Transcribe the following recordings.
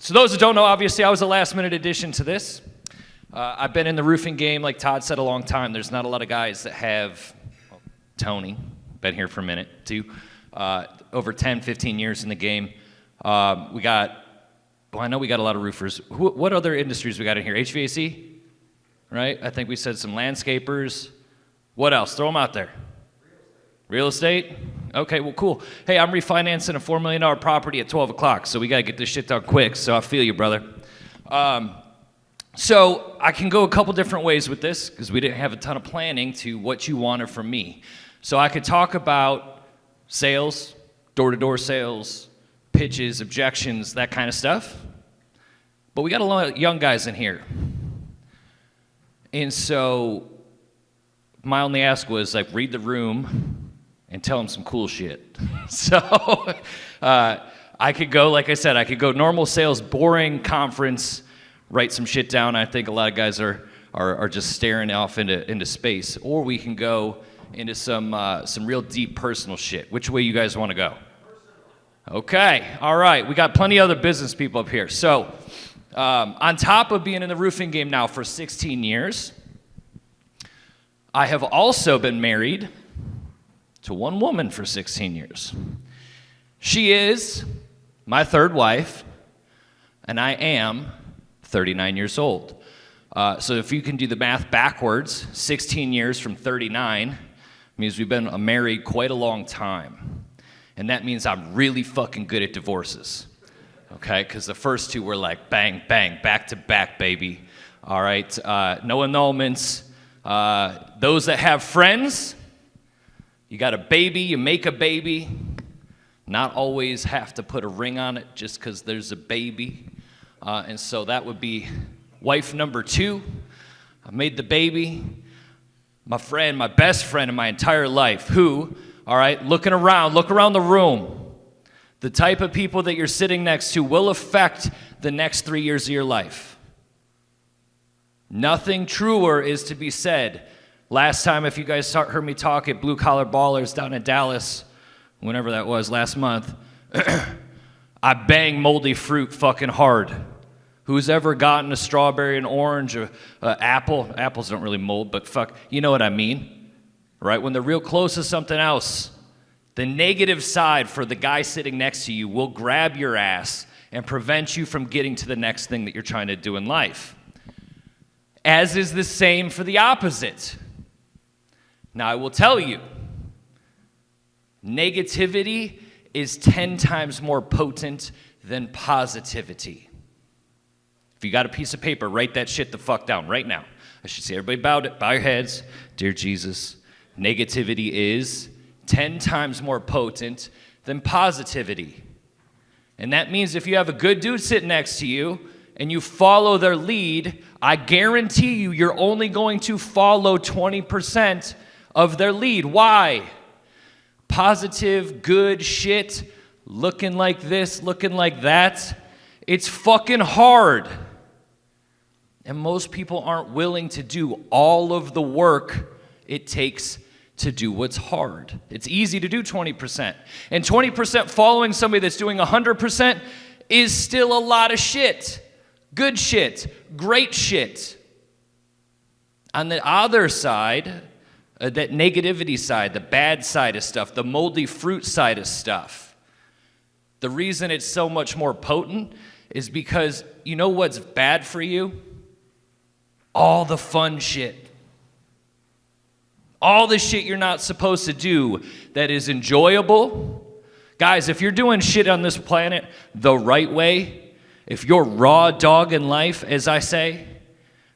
So those who don't know, obviously, I was a last-minute addition to this. I've been in the roofing game, like Todd said, a long time. There's not a lot of guys that have, well, Tony, been here for a minute, too, over 10, 15 years in the game. I know we got a lot of roofers. What other industries we got in here? HVAC, right? I think we said some landscapers. What else? Throw them out there. Real estate? Okay, well, cool. Hey, I'm refinancing a $4 million property at 12 o'clock, so we got to get this shit done quick, so I feel you, brother. So I can go a couple different ways with this, because we didn't have a ton of planning to what you wanted from me. So I could talk about sales, door-to-door sales, pitches, objections, that kind of stuff. But we got a lot of young guys in here. And so my only ask was, like, read the room and tell them some cool shit. So I could go, like I said, I could go normal sales, boring conference, write some shit down. I think a lot of guys are just staring off into space. Or we can go into some real deep personal shit. Which way you guys want to go? Okay, all right. We got plenty of other business people up here. So on top of being in the roofing game now for 16 years, I have also been married to one woman for 16 years. She is my third wife, and I am 39 years old. So if you can do the math backwards, 16 years from 39 means we've been married quite a long time. And that means I'm really fucking good at divorces, okay? Because the first two were like bang, bang, back to back, baby. All right, no annulments. Those that have friends, you got a baby, you make a baby. Not always have to put a ring on it just because there's a baby. And so that would be wife number 2. I made the baby. My friend, my best friend in my entire life, who, all right, look around the room. The type of people that you're sitting next to will affect the next 3 years of your life. Nothing truer is to be said. Last time, if you guys heard me talk at Blue Collar Ballers down in Dallas, whenever that was, last month, I bang moldy fruit fucking hard. Who's ever gotten a strawberry, an orange, an apple? Apples don't really mold, but fuck, you know what I mean, right? When they're real close to something else, the negative side for the guy sitting next to you will grab your ass and prevent you from getting to the next thing that you're trying to do in life. As is the same for the opposite. Now, I will tell you, negativity is 10 times more potent than positivity. If you got a piece of paper, write that shit the fuck down right now. I should say, everybody bow your heads. Dear Jesus, negativity is 10 times more potent than positivity. And that means if you have a good dude sitting next to you and you follow their lead, I guarantee you, you're only going to follow 20% of their lead. Why? Positive, good shit, looking like this, looking like that. It's fucking hard. And most people aren't willing to do all of the work it takes to do what's hard. It's easy to do 20%. And 20% following somebody that's doing 100% is still a lot of shit. Good shit, great shit. On the other side, that negativity side, the bad side of stuff, the moldy fruit side of stuff, the reason it's so much more potent is because you know what's bad for you? All the fun shit. All the shit you're not supposed to do that is enjoyable. Guys, if you're doing shit on this planet the right way, if you're raw dog in life, as I say,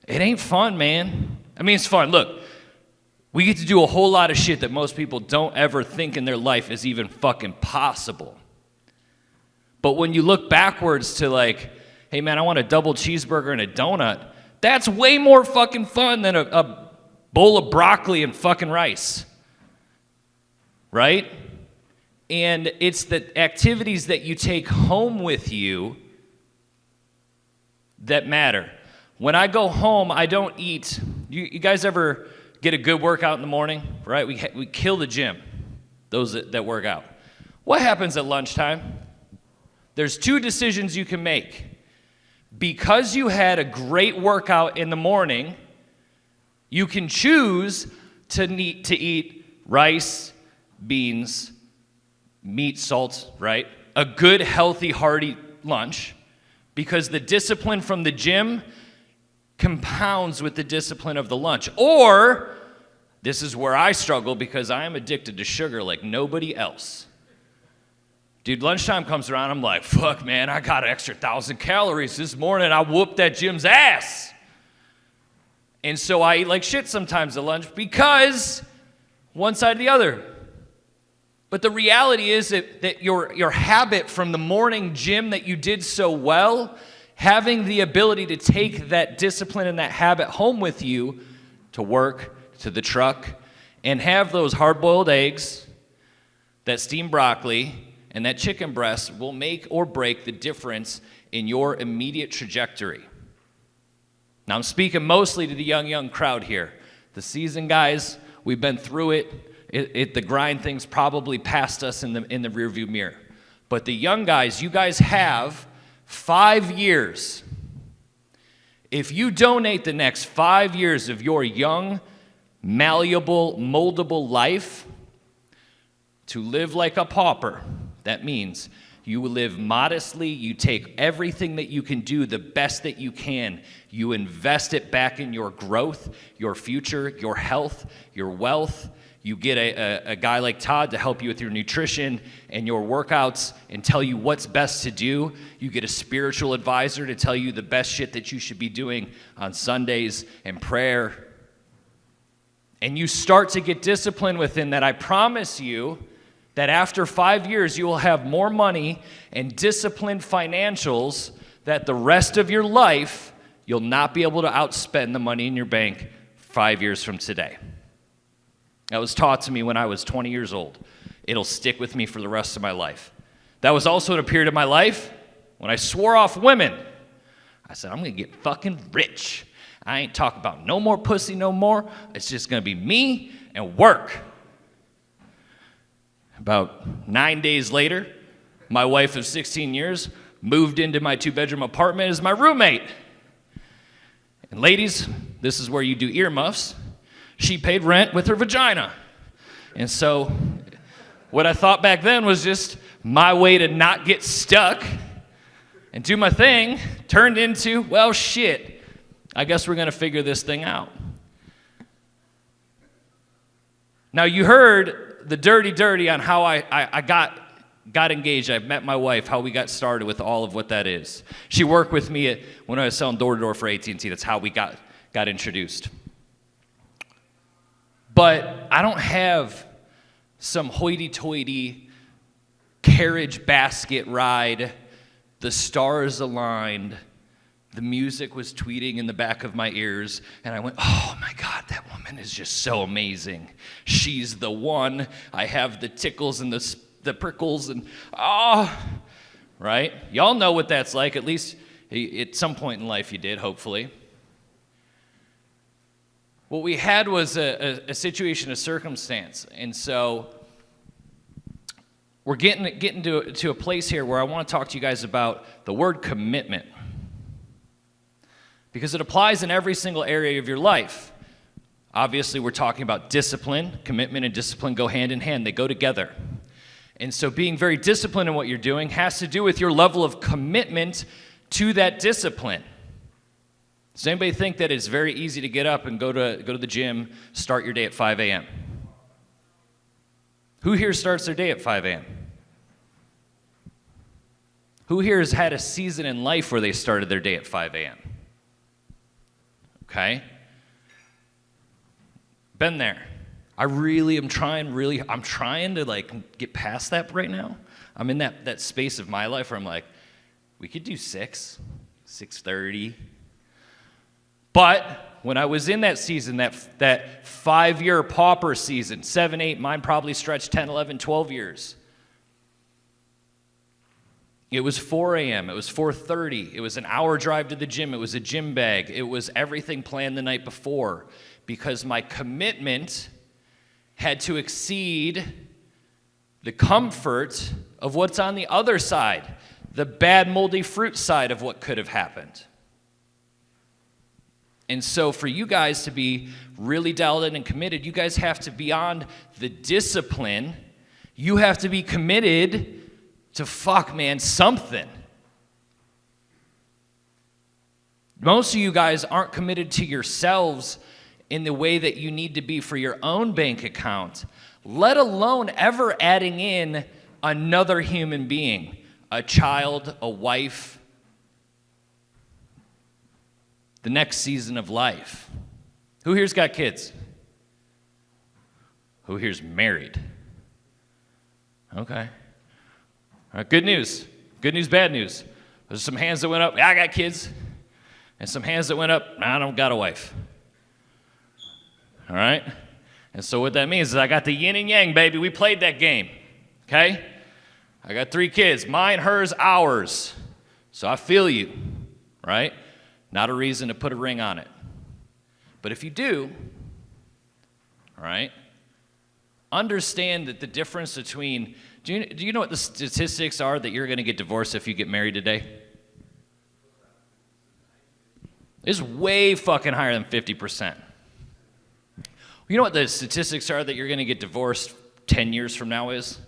it ain't fun, man. I mean, it's fun. Look, we get to do a whole lot of shit that most people don't ever think in their life is even fucking possible. But when you look backwards to like, hey man, I want a double cheeseburger and a donut, that's way more fucking fun than a bowl of broccoli and fucking rice. Right? And it's the activities that you take home with you that matter. When I go home, I don't eat. You guys ever get a good workout in the morning? Right? We kill the gym, those that work out. What happens at lunchtime? There's 2 decisions you can make. because you had a great workout in the morning, you can choose to eat rice, beans, meat, salt, right? A good, healthy, hearty lunch, because the discipline from the gym compounds with the discipline of the lunch. Or, this is where I struggle because I am addicted to sugar like nobody else. Dude, lunchtime comes around, I'm like, fuck, man, I got an extra 1,000 calories this morning. I whooped that gym's ass. And so I eat like shit sometimes at lunch because one side or the other. But the reality is that your habit from the morning gym that you did so well, having the ability to take that discipline and that habit home with you to work, to the truck, and have those hard-boiled eggs, that steamed broccoli, and that chicken breast will make or break the difference in your immediate trajectory. Now, I'm speaking mostly to the young crowd here. The seasoned guys, we've been through it. The grind thing's probably past us in the rearview mirror. But the young guys, you guys have 5 years. If you donate the next 5 years of your young, malleable, moldable life to live like a pauper, that means you live modestly, you take everything that you can do, the best that you can, you invest it back in your growth, your future, your health, your wealth. You get a guy like Todd to help you with your nutrition and your workouts and tell you what's best to do. You get a spiritual advisor to tell you the best shit that you should be doing on Sundays and prayer. And you start to get discipline within that. I promise you that after 5 years, you will have more money and disciplined financials that the rest of your life, you'll not be able to outspend the money in your bank 5 years from today. That was taught to me when I was 20 years old. It'll stick with me for the rest of my life. That was also a period of my life when I swore off women. I said, I'm going to get fucking rich. I ain't talking about no more pussy no more. It's just going to be me and work. About 9 days later, my wife of 16 years moved into my 2-bedroom apartment as my roommate. And ladies, this is where you do earmuffs. She paid rent with her vagina. And so what I thought back then was just my way to not get stuck and do my thing turned into, well, shit, I guess we're going to figure this thing out. Now, you heard the dirty on how I got engaged. I met my wife, how we got started with all of what that is. She worked with me when I was selling door-to-door for AT&T. That's how we got introduced. But I don't have some hoity-toity carriage basket ride, the stars aligned, the music was tweeting in the back of my ears, and I went, oh my God, that woman is just so amazing. She's the one. I have the tickles and the prickles and, right? Y'all know what that's like, at least at some point in life you did, hopefully. What we had was a situation, a circumstance, and so we're getting to a place here where I want to talk to you guys about the word commitment, because it applies in every single area of your life. Obviously, we're talking about discipline. Commitment and discipline go hand in hand. They go together. And so being very disciplined in what you're doing has to do with your level of commitment to that discipline. Does anybody think that it's very easy to get up and go to the gym, start your day at 5 a.m.? Who here starts their day at 5 a.m.? Who here has had a season in life where they started their day at 5 a.m.? Okay? Been there. I really am trying to like get past that right now. I'm in that space of my life where I'm like, we could do 6:30. But when I was in that season, that 5-year pauper season, 7, 8, mine probably stretched 10, 11, 12 years. It was 4 a.m., it was 4:30, it was an hour drive to the gym, it was a gym bag, it was everything planned the night before, because my commitment had to exceed the comfort of what's on the other side, the bad moldy fruit side of what could have happened. And so for you guys to be really dialed in and committed, you guys have to, beyond the discipline, you have to be committed to something. Most of you guys aren't committed to yourselves in the way that you need to be for your own bank account, let alone ever adding in another human being, a child, a wife, the next season of life. Who here's got kids? Who here's married? Okay. All right, good news. Good news, bad news. There's some hands that went up, I got kids. And some hands that went up, I don't got a wife. All right? And so what that means is I got the yin and yang, baby. We played that game. Okay? I got 3 kids. Mine, hers, ours. So I feel you. Right? Not a reason to put a ring on it. But if you do, all right, understand that the difference between, do you know what the statistics are that you're going to get divorced if you get married today? It's way fucking higher than 50%. You know what the statistics are that you're going to get divorced 10 years from now is?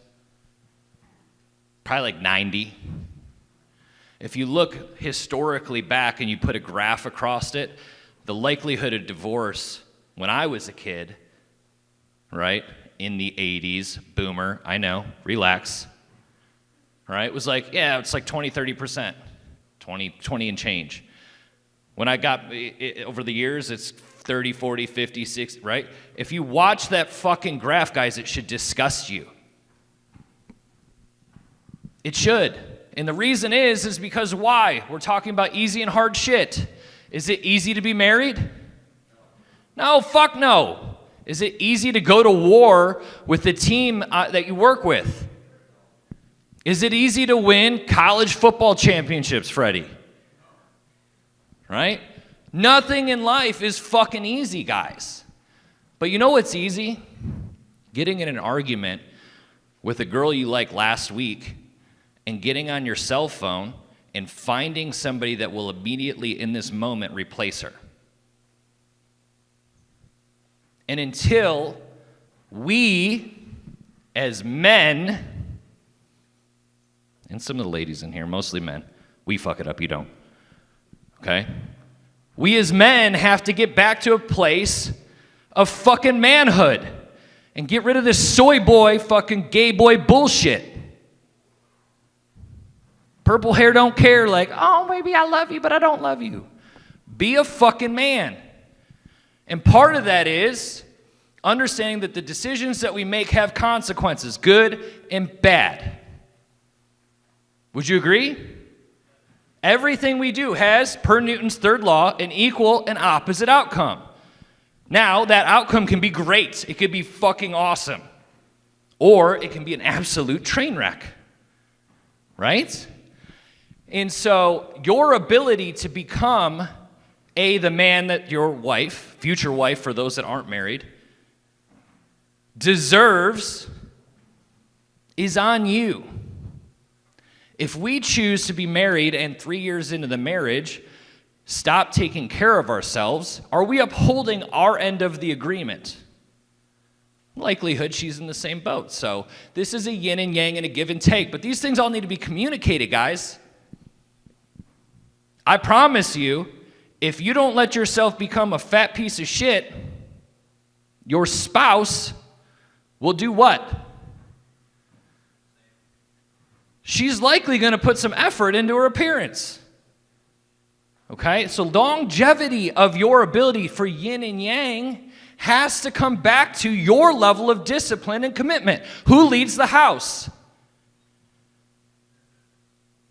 Probably like 90. If you look historically back and you put a graph across it, the likelihood of divorce when I was a kid, right, in the 80s, boomer, I know, relax, right, was like, yeah, it's like 20, 30%, 20 and change. When I got, over the years, it's 30, 40, 50, 60, right? If you watch that fucking graph, guys, it should disgust you. It should. And the reason is because why? We're talking about easy and hard shit. Is it easy to be married? No, fuck no. Is it easy to go to war with the team that you work with? Is it easy to win college football championships, Freddie? Right? Nothing in life is fucking easy, guys. But you know what's easy? Getting in an argument with a girl you liked last week and getting on your cell phone and finding somebody that will immediately, in this moment, replace her. And until we, as men, and some of the ladies in here, mostly men, we fuck it up, you don't. Okay? We as men have to get back to a place of fucking manhood and get rid of this soy boy, fucking gay boy bullshit. Purple hair don't care, like, oh, maybe I love you, but I don't love you. Be a fucking man. And part of that is understanding that the decisions that we make have consequences, good and bad. Would you agree? Everything we do has, per Newton's third law, an equal and opposite outcome. Now, that outcome can be great. It could be fucking awesome. Or it can be an absolute train wreck. Right? And so, your ability to become, the man that your wife, future wife for those that aren't married, deserves is on you. If we choose to be married and 3 years into the marriage, stop taking care of ourselves, are we upholding our end of the agreement? Likelihood she's in the same boat. So this is a yin and yang and a give and take. But these things all need to be communicated, guys. I promise you, if you don't let yourself become a fat piece of shit, your spouse will do what? She's likely going to put some effort into her appearance. Okay? So longevity of your ability for yin and yang has to come back to your level of discipline and commitment. Who leads the house?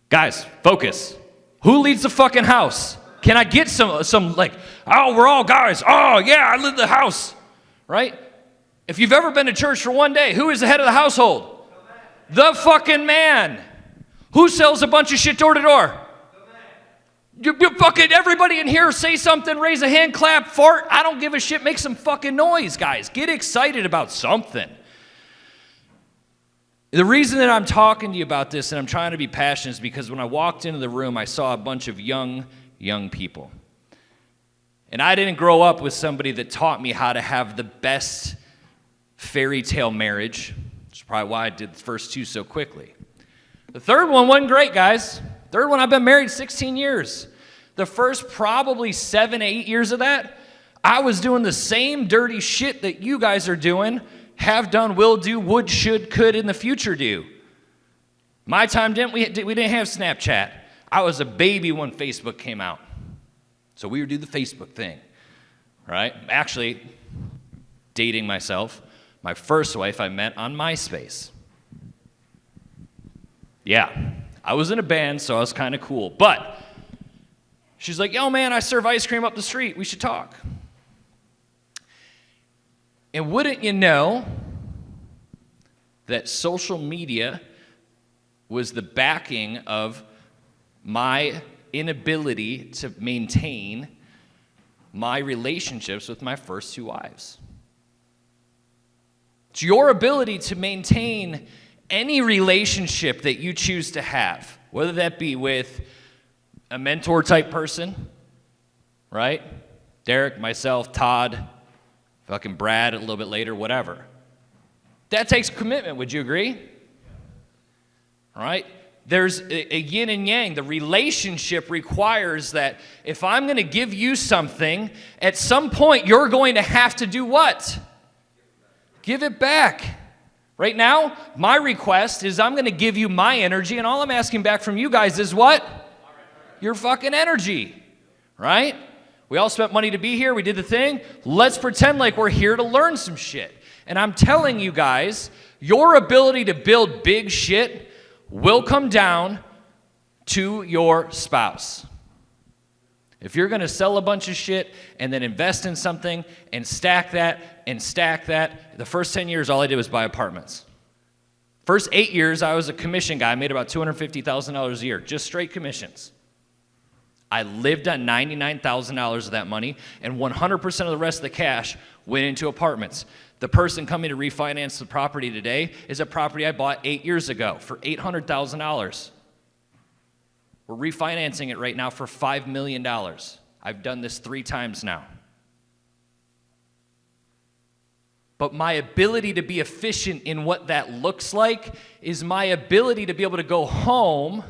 Guys, focus. Who leads the fucking house? Can I get some like, oh, we're all guys. Oh, yeah, I lead the house. Right? If you've ever been to church for one day, who is the head of the household? The fucking man. Who sells a bunch of shit door to door? You fucking, everybody in here say something, raise a hand, clap, fart. I don't give a shit. Make some fucking noise, guys. Get excited about something. The reason that I'm talking to you about this and I'm trying to be passionate is because when I walked into the room, I saw a bunch of young people. And I didn't grow up with somebody that taught me how to have the best fairy tale marriage, which is probably why I did the first two so quickly. The third one wasn't great, guys. Third one, I've been married 16 years. The first probably 7, 8 years of that, I was doing the same dirty shit that you guys are doing, have done, will do, would, should, could in the future do. My time we didn't have Snapchat. I was a baby when Facebook came out. So we would do the Facebook thing, right? Actually, dating myself, my first wife I met on MySpace. Yeah, I was in a band, so I was kind of cool. But she's like, yo, man, I serve ice cream up the street. We should talk. And wouldn't you know that social media was the backing of my inability to maintain my relationships with my first two wives. It's your ability to maintain any relationship that you choose to have, whether that be with a mentor type person, right? Derek, myself, Todd, fucking Brad a little bit later, whatever. That takes commitment, would you agree? All right? There's a yin and yang. The relationship requires that if I'm going to give you something, at some point you're going to have to do what? Give it back. Right now, my request is I'm going to give you my energy, and all I'm asking back from you guys is what? Your fucking energy. Right? We all spent money to be here. We did the thing. Let's pretend like we're here to learn some shit. And I'm telling you guys, your ability to build big shit will come down to your spouse. If you're going to sell a bunch of shit and then invest in something and stack that, the first 10 years, all I did was buy apartments. First 8 years, I was a commission guy. I made about $250,000 a year, just straight commissions. I lived on $99,000 of that money, and 100% of the rest of the cash went into apartments. The person coming to refinance the property today is a property I bought 8 years ago for $800,000. We're refinancing it right now for $5 million. I've done this 3 times now. But my ability to be efficient in what that looks like is my ability to be able to go home.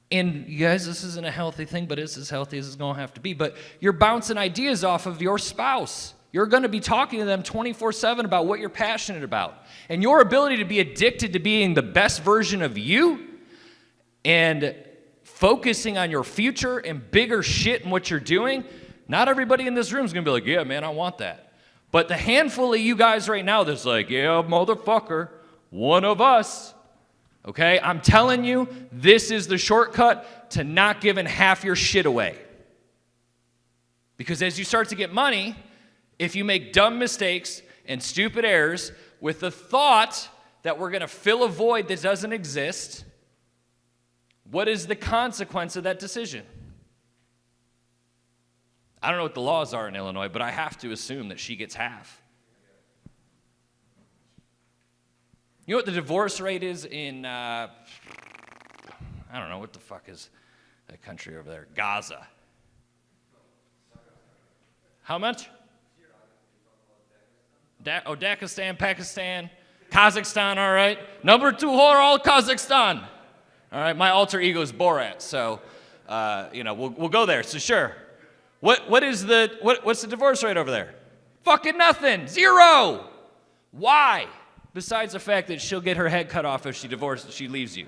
And you guys, this isn't a healthy thing, but it's as healthy as it's going to have to be. But you're bouncing ideas off of your spouse. You're going to be talking to them 24/7 about what you're passionate about. And your ability to be addicted to being the best version of you and focusing on your future and bigger shit and what you're doing, not everybody in this room is going to be like, yeah, man, I want that. But the handful of you guys right now that's like, yeah, motherfucker, one of us. Okay, I'm telling you, this is the shortcut to not giving half your shit away. Because as you start to get money, if you make dumb mistakes and stupid errors with the thought that we're going to fill a void that doesn't exist, what is the consequence of that decision? I don't know what the laws are in Illinois, but I have to assume that she gets half. You know what the divorce rate is in, I don't know, what the fuck is that country over there? Gaza. How much? Dakistan, Pakistan, Kazakhstan, all right. Number 2 whore, all Kazakhstan. All right, my alter ego is Borat, so, we'll go there, so sure. What's the divorce rate over there? Fucking nothing, 0. Why? Besides the fact that she'll get her head cut off if she leaves you.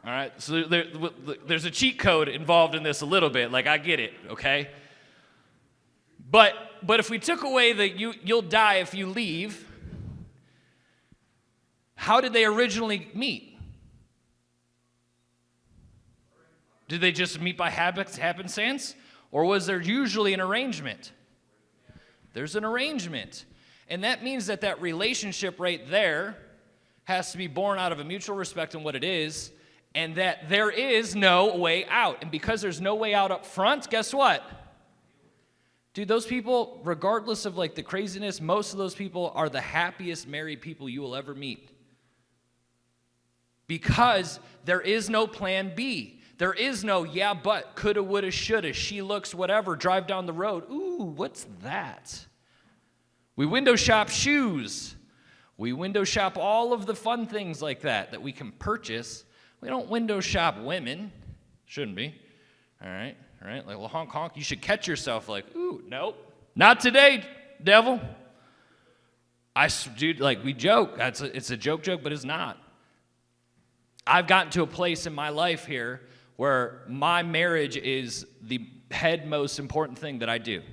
All right, so there's a cheat code involved in this a little bit, like I get it, okay? But if we took away the you'll die if you leave, how did they originally meet? Did they just meet by happenstance? Or was there usually an arrangement? There's an arrangement. And that means that relationship right there has to be born out of a mutual respect in what it is, and that there is no way out. And because there's no way out up front, guess what? Dude, those people, regardless of like the craziness, most of those people are the happiest married people you will ever meet. Because there is no plan B. There is no, yeah, but, coulda, woulda, shoulda, she looks, whatever, drive down the road. Ooh, what's that? We window shop shoes. We window shop all of the fun things like that we can purchase. We don't window shop women. Shouldn't be. All right. Like, well, honk, honk. You should catch yourself like, ooh, nope. Not today, devil. Dude, like, we joke. It's a joke, but it's not. I've gotten to a place in my life here where my marriage is the head most important thing that I do.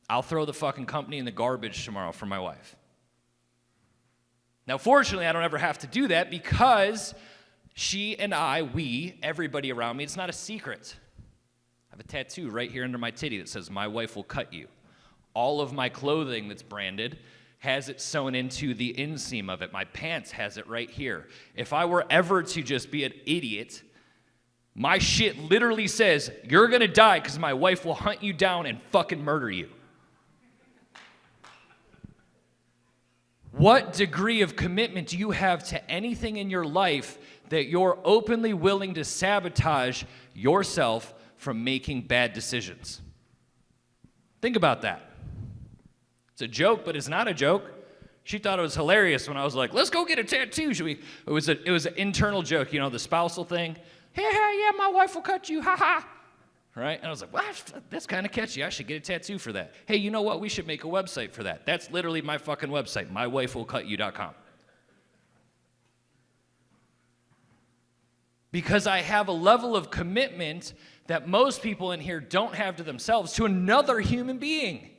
I'll throw the fucking company in the garbage tomorrow for my wife. Now, fortunately, I don't ever have to do that because she and everybody around me, it's not a secret. I have a tattoo right here under my titty that says, "My wife will cut you." All of my clothing that's branded has it sewn into the inseam of it. My pants has it right here. If I were ever to just be an idiot, my shit literally says, "You're gonna die because my wife will hunt you down and fucking murder you." What degree of commitment do you have to anything in your life that you're openly willing to sabotage yourself from making bad decisions? Think about that. It's a joke, but it's not a joke. She thought it was hilarious when I was like, "Let's go get a tattoo." It was an internal joke, the spousal thing. Yeah, my wife will cut you, ha. Right? And I was like, well, that's kind of catchy. I should get a tattoo for that. Hey, you know what? We should make a website for that. That's literally my fucking website, mywifewillcutyou.com. Because I have a level of commitment that most people in here don't have to themselves, to another human being.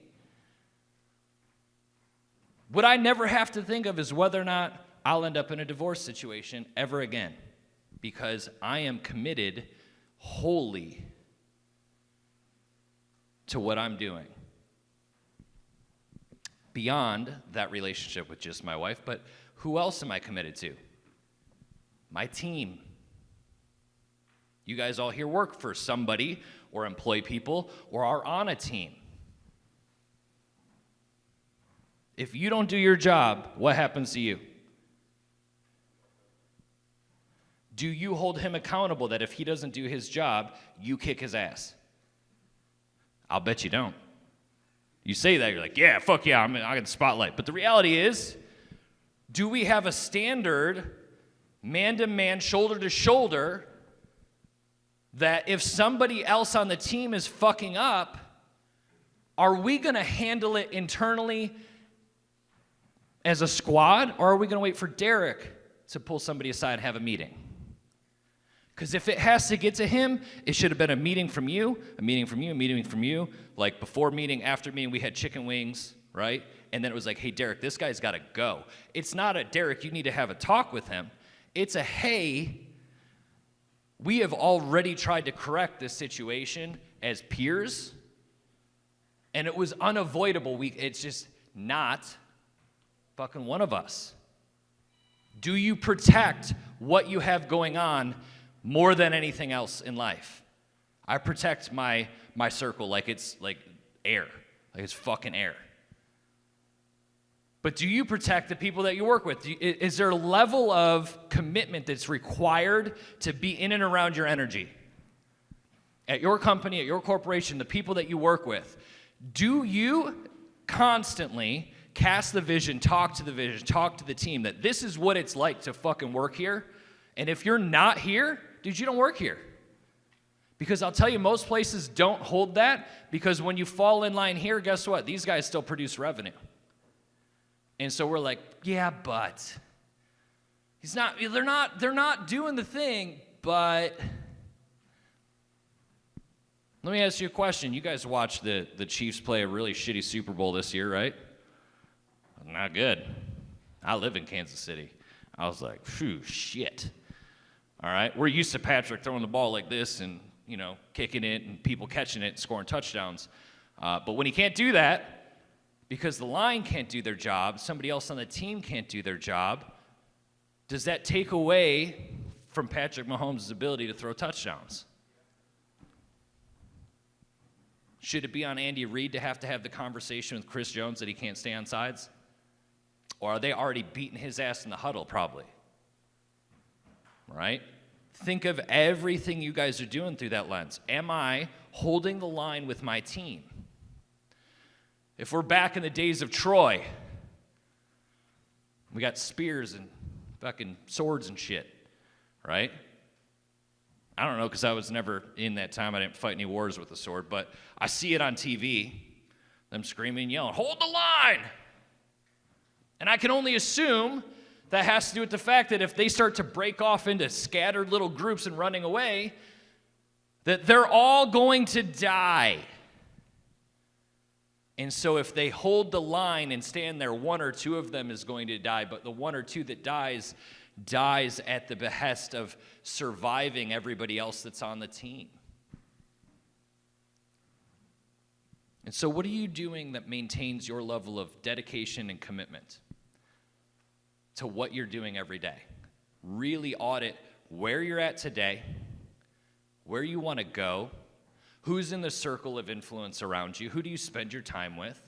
What I never have to think of is whether or not I'll end up in a divorce situation ever again. Because I am committed wholly to what I'm doing. Beyond that relationship with just my wife, but who else am I committed to? My team. You guys all here work for somebody or employ people or are on a team. If you don't do your job, what happens to you? Do you hold him accountable that if he doesn't do his job, you kick his ass? I'll bet you don't. You say that, you're like, yeah, fuck yeah, I got the spotlight. But the reality is, do we have a standard, man to man, shoulder to shoulder, that if somebody else on the team is fucking up, are we going to handle it internally as a squad, or are we going to wait for Derek to pull somebody aside and have a meeting? Because if it has to get to him, it should have been a meeting from you, a meeting from you, a meeting from you. Like before meeting, after meeting, we had chicken wings, right? And then it was like, hey, Derek, this guy's got to go. It's not a, Derek, you need to have a talk with him. It's a, hey, we have already tried to correct this situation as peers, and it was unavoidable. It's just not fucking one of us. Do you protect what you have going on more than anything else in life? I protect my circle like it's like air, like it's fucking air. But do you protect the people that you work with? Is there a level of commitment that's required to be in and around your energy? At your company, at your corporation, the people that you work with, do you constantly cast the vision, talk to the team that this is what it's like to fucking work here? And if you're not here, dude, you don't work here. Because I'll tell you, most places don't hold that, because when you fall in line here, guess what? These guys still produce revenue. And so we're like, yeah, but they're not doing the thing, but let me ask you a question. You guys watched the Chiefs play a really shitty Super Bowl this year, right? Not good. I live in Kansas City. I was like, phew, shit. All right, we're used to Patrick throwing the ball like this and, kicking it and people catching it and scoring touchdowns. But when he can't do that, because the line can't do their job, somebody else on the team can't do their job, does that take away from Patrick Mahomes' ability to throw touchdowns? Should it be on Andy Reid to have the conversation with Chris Jones that he can't stay on sides? Or are they already beating his ass in the huddle, probably? Right? think of everything you guys are doing through that lens. Am I holding the line with my team? If we're back in the days of Troy, we got spears and fucking swords and shit, right? I don't know, because I was never in that time. I didn't fight any wars with a sword, but I see it on TV, them screaming and yelling, hold the line! And I can only assume that has to do with the fact that if they start to break off into scattered little groups and running away, that they're all going to die. And so if they hold the line and stand there, one or two of them is going to die, but the one or two that dies at the behest of surviving everybody else that's on the team. And so what are you doing that maintains your level of dedication and commitment to what you're doing every day? Really audit where you're at today, where you want to go, who's in the circle of influence around you, who do you spend your time with.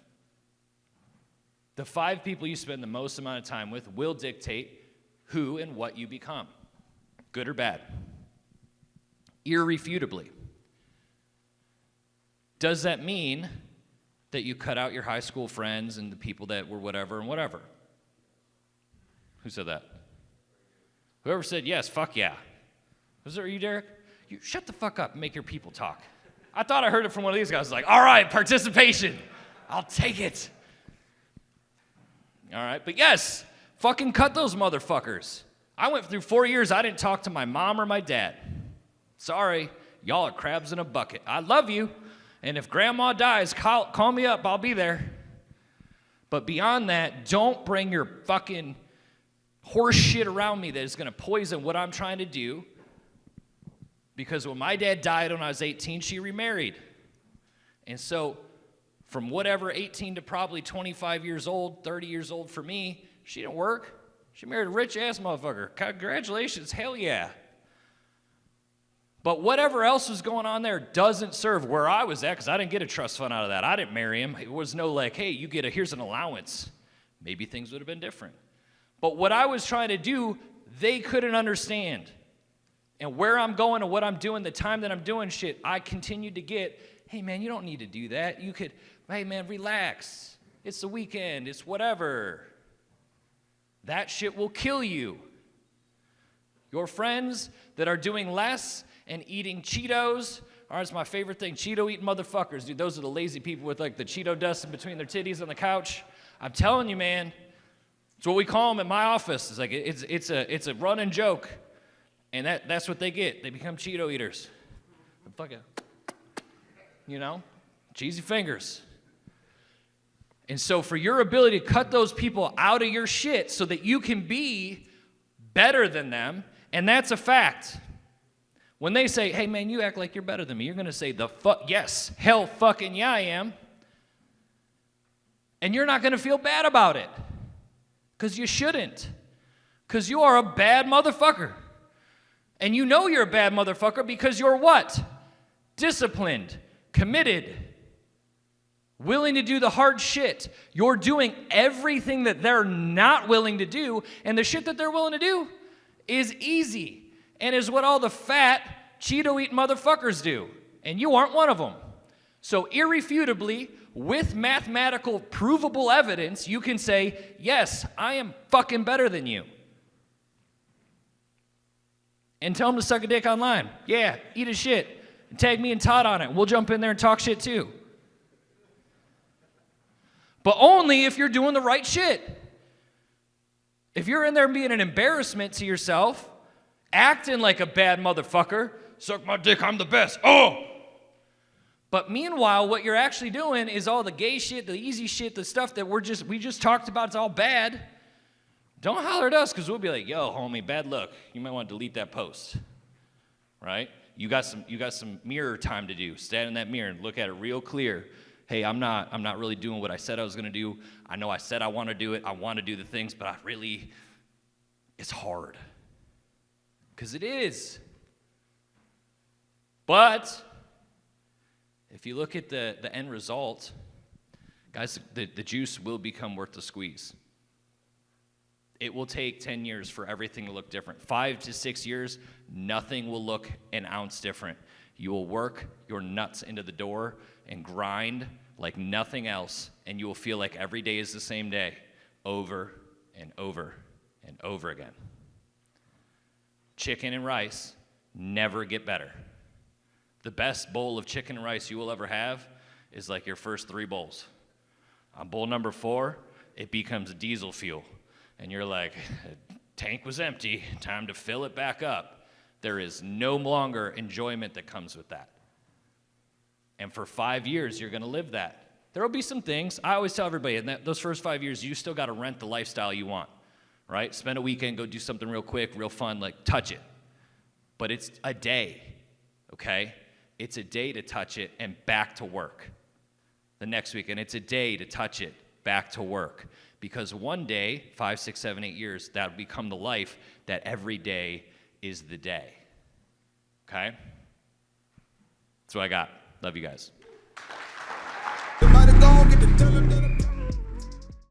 The 5 people you spend the most amount of time with will dictate who and what you become, good or bad, irrefutably. Does that mean that you cut out your high school friends and the people that were whatever and whatever? Who said that? Whoever said yes, fuck yeah. Was it you, Derek? You shut the fuck up and make your people talk. I thought I heard it from one of these guys, like, all right, participation. I'll take it. All right, but yes, fucking cut those motherfuckers. I went through 4 years, I didn't talk to my mom or my dad. Sorry, y'all are crabs in a bucket. I love you, and if grandma dies, call me up, I'll be there. But beyond that, don't bring your fucking horse shit around me that is gonna poison what I'm trying to do. Because when my dad died when I was 18, she remarried. And so from whatever 18 to probably 25 years old, 30 years old for me, she didn't work. She married a rich-ass motherfucker. Congratulations, hell yeah. But whatever else was going on there doesn't serve where I was at, because I didn't get a trust fund out of that. I didn't marry him. It was no like, hey, here's an allowance. Maybe things would have been different. But what I was trying to do, they couldn't understand. And where I'm going and what I'm doing, the time that I'm doing shit, I continued to get, hey, man, you don't need to do that. You could, hey, man, relax. It's the weekend. It's whatever. That shit will kill you. Your friends that are doing less and eating Cheetos, it's my favorite thing, Cheeto-eating motherfuckers. Dude, those are the lazy people with, like, the Cheeto dust in between their titties on the couch. I'm telling you, man. It's what we call them at my office. It's like, it's a running joke. And that's what they get. They become Cheeto eaters. Fuck it. Cheesy fingers. And so for your ability to cut those people out of your shit so that you can be better than them, and that's a fact. When they say, hey, man, you act like you're better than me, you're going to say, yes, hell fucking yeah, I am. And you're not going to feel bad about it. Because you shouldn't. Because you are a bad motherfucker. And you know you're a bad motherfucker because you're what? Disciplined, committed, willing to do the hard shit. You're doing everything that they're not willing to do, and the shit that they're willing to do is easy and is what all the fat, Cheeto-eating motherfuckers do. And you aren't one of them. So irrefutably, with mathematical provable evidence, you can say, yes, I am fucking better than you. And tell them to suck a dick online. Yeah, eat a shit. And tag me and Todd on it. We'll jump in there and talk shit too. But only if you're doing the right shit. If you're in there being an embarrassment to yourself, acting like a bad motherfucker, suck my dick, I'm the best. Oh! But meanwhile, what you're actually doing is all the gay shit, the easy shit, the stuff that we just talked about, it's all bad. Don't holler at us, because we'll be like, yo, homie, bad luck. You might want to delete that post, right? You got some mirror time to do. Stand in that mirror and look at it real clear. Hey, I'm not really doing what I said I was going to do. I know I said I want to do it. I want to do the things, but it's hard. Because it is. But if you look at the end result, guys, the juice will become worth the squeeze. It will take 10 years for everything to look different. 5 to 6 years, nothing will look an ounce different. You will work your nuts into the door and grind like nothing else, and you will feel like every day is the same day, over and over and over again. Chicken and rice never get better. The best bowl of chicken and rice you will ever have is like your first 3 bowls. On bowl number 4, it becomes diesel fuel. And you're like, tank was empty, time to fill it back up. There is no longer enjoyment that comes with that. And for 5 years, you're going to live that. There will be some things. I always tell everybody, in those first 5 years, you still got to rent the lifestyle you want, right? Spend a weekend, go do something real quick, real fun, like touch it. But it's a day, okay? It's a day to touch it and back to work. The next weekend, it's a day to touch it, back to work. Because one day, 5, 6, 7, 8 years, that'll become the life that every day is the day. Okay? That's what I got. Love you guys.